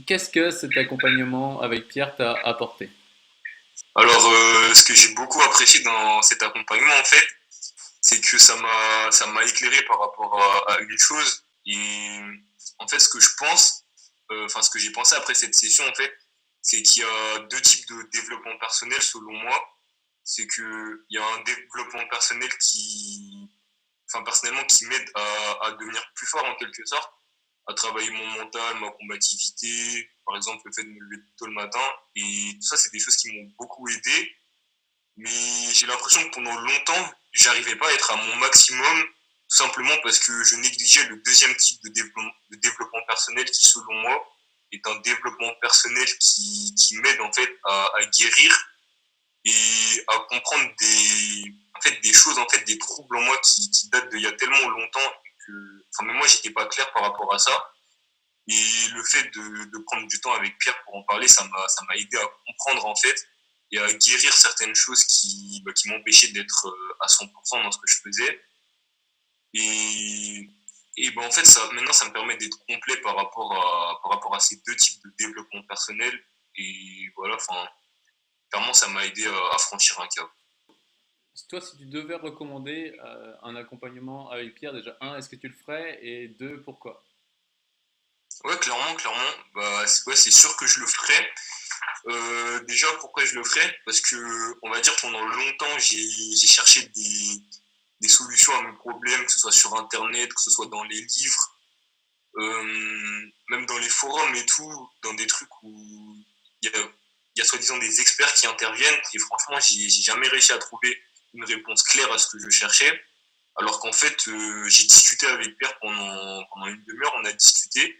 Qu'est-ce que cet accompagnement avec Pierre t'a apporté? Alors, ce que j'ai beaucoup apprécié dans cet accompagnement, en fait, c'est que ça m'a éclairé par rapport à une chose. Et en fait, ce que je pense, enfin, ce que j'ai pensé après cette session, en fait, c'est qu'il y a deux types de développement personnel, selon moi. C'est que il y a un développement personnel enfin, personnellement, qui m'aide à devenir plus fort en quelque sorte, à travailler mon mental, ma combativité, par exemple le fait de me lever tôt le matin. Et tout ça, c'est des choses qui m'ont beaucoup aidé. Mais j'ai l'impression que pendant longtemps, j'arrivais pas à être à mon maximum, tout simplement parce que je négligeais le deuxième type de développement personnel qui, selon moi, est un développement personnel qui m'aide en fait à guérir et à comprendre en fait, des choses, en fait, des troubles en moi qui datent d'il y a tellement longtemps que, enfin, même moi, j'étais pas clair par rapport à ça. Et le fait de prendre du temps avec Pierre pour en parler, ça m'a aidé à comprendre en fait et à guérir certaines choses qui m'empêchaient d'être à 100% dans ce que je faisais. Et, et ben en fait, maintenant, ça me permet d'être complet par rapport à ces deux types de développement personnel. Et voilà, enfin, clairement, ça m'a aidé à franchir un cap. Toi, si tu devais recommander un accompagnement avec Pierre, déjà, un, est-ce que tu le ferais? Et deux, pourquoi? Ouais, clairement, clairement. Bah, ouais, c'est sûr que je le ferai. Déjà, pourquoi je le ferais? Parce que, on va dire, pendant longtemps, j'ai cherché des solutions à mes problèmes, que ce soit sur Internet, que ce soit dans les livres, même dans les forums et tout, dans des trucs où il y a soi-disant des experts qui interviennent. Et franchement, j'ai jamais réussi à trouver une réponse claire à ce que je cherchais. Alors qu'en fait, j'ai discuté avec Pierre pendant une demi-heure, on a discuté.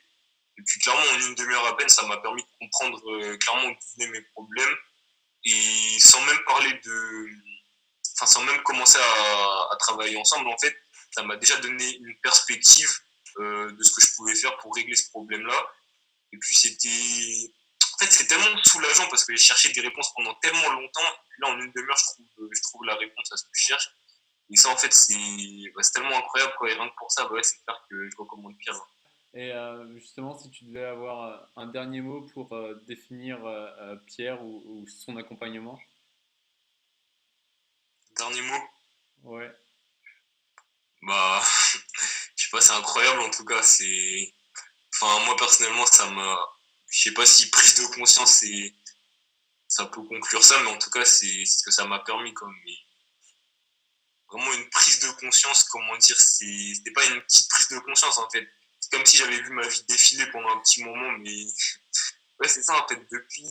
Et puis clairement, en une demi-heure à peine, ça m'a permis de comprendre clairement d'où venaient mes problèmes. Et sans même parler enfin sans même commencer à travailler ensemble, en fait, ça m'a déjà donné une perspective de ce que je pouvais faire pour régler ce problème-là. Et puis en fait, c'est tellement soulageant parce que j'ai cherché des réponses pendant tellement longtemps. Et puis là, en une demi-heure, je trouve la réponse à ce que je cherche. Et ça, en fait, c'est tellement incroyable, quoi. Et rien que pour ça, bah ouais, c'est clair que je recommande Pierre. Et justement, si tu devais avoir un dernier mot pour définir Pierre ou son accompagnement? Dernier mot, Ouais. bah, je sais pas, c'est incroyable en tout cas. Enfin, moi personnellement, je sais pas si prise de conscience, ça peut conclure ça, mais en tout cas, c'est ce que ça m'a permis, comme vraiment une prise de conscience, comment dire, c'était pas une petite prise de conscience en fait. C'est comme si j'avais vu ma vie défiler pendant un petit moment, mais ouais, c'est ça en fait. Depuis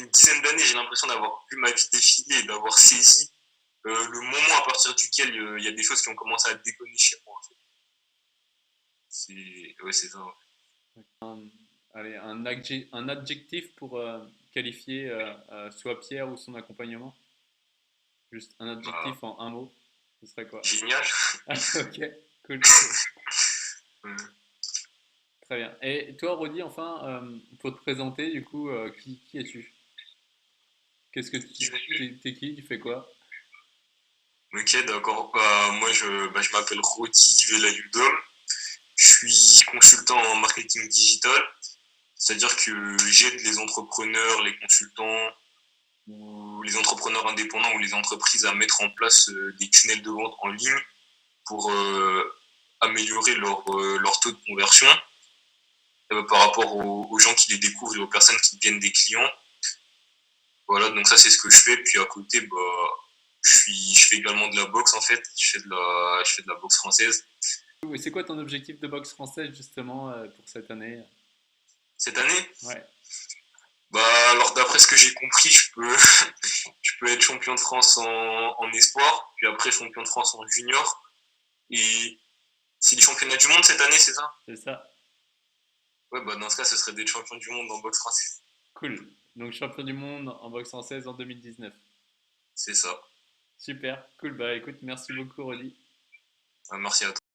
une dizaine d'années, j'ai l'impression d'avoir vu ma vie défiler et d'avoir saisi le moment à partir duquel il y a des choses qui ont commencé à déconner chez moi. En fait. Ouais, c'est ça. Ouais. Allez, un adjectif pour qualifier soit Pierre ou son accompagnement? Juste un Bah, adjectif en un mot, ce serait quoi? génial. Ok, cool, très bien. Et toi, Rodi, enfin, pour te présenter, du coup, qui es-tu? Qu'est-ce que Qui t'es qui? Tu fais quoi? Ok, d'accord. Bah, je m'appelle Rodi Velayudom. Je suis consultant en marketing digital, c'est-à-dire que j'aide les entrepreneurs, les consultants ou les entrepreneurs indépendants ou les entreprises à mettre en place des tunnels de vente en ligne pour améliorer leur taux de conversion par rapport aux gens qui les découvrent et aux personnes qui deviennent des clients. Voilà, donc ça c'est ce que je fais. Puis à côté, bah, je fais également de la boxe en fait. Je fais de la boxe française. Et c'est quoi ton objectif de boxe française, justement, pour cette année? Cette année, Ouais. bah alors d'après ce que j'ai compris, je peux être champion de France en espoir, puis après champion de France en junior. Et c'est les championnats du monde cette année, c'est ça? C'est ça. Ouais, bah dans ce cas, ce serait d'être champion du monde en boxe française. Cool. Donc champion du monde en boxe française en 2019. C'est ça. Super, cool. Bah écoute, merci beaucoup, Rodi. Merci à toi.